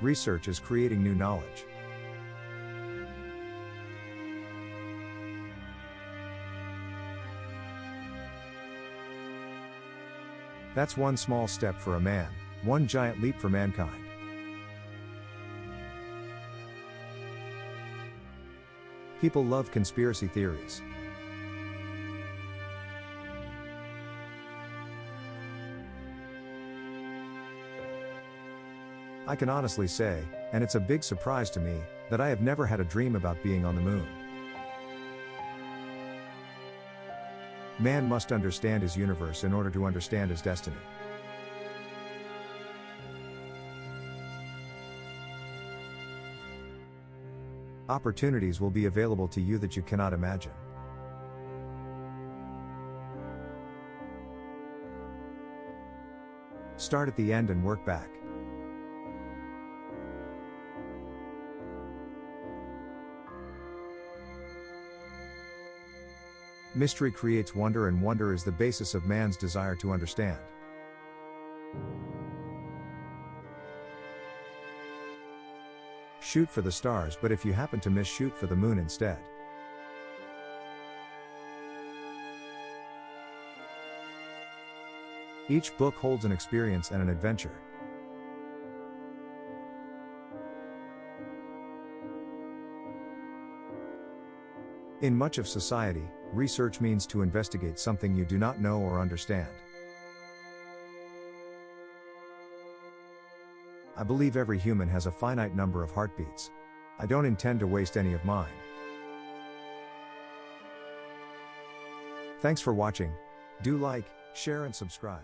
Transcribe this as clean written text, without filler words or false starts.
Research is creating new knowledge. That's one small step for a man, one giant leap for mankind. People love conspiracy theories. I can honestly say, and it's a big surprise to me, that I have never had a dream about being on the moon. Man must understand his universe in order to understand his destiny. Opportunities will be available to you that you cannot imagine. Start at the end and work back. Mystery creates wonder, and wonder is the basis of man's desire to understand. Shoot for the stars, but if you happen to miss, shoot for the moon instead. Each book holds an experience and an adventure. In much of society, research means to investigate something you do not know or understand. I believe every human has a finite number of heartbeats. I don't intend to waste any of mine. Thanks for watching. Do like, share and subscribe.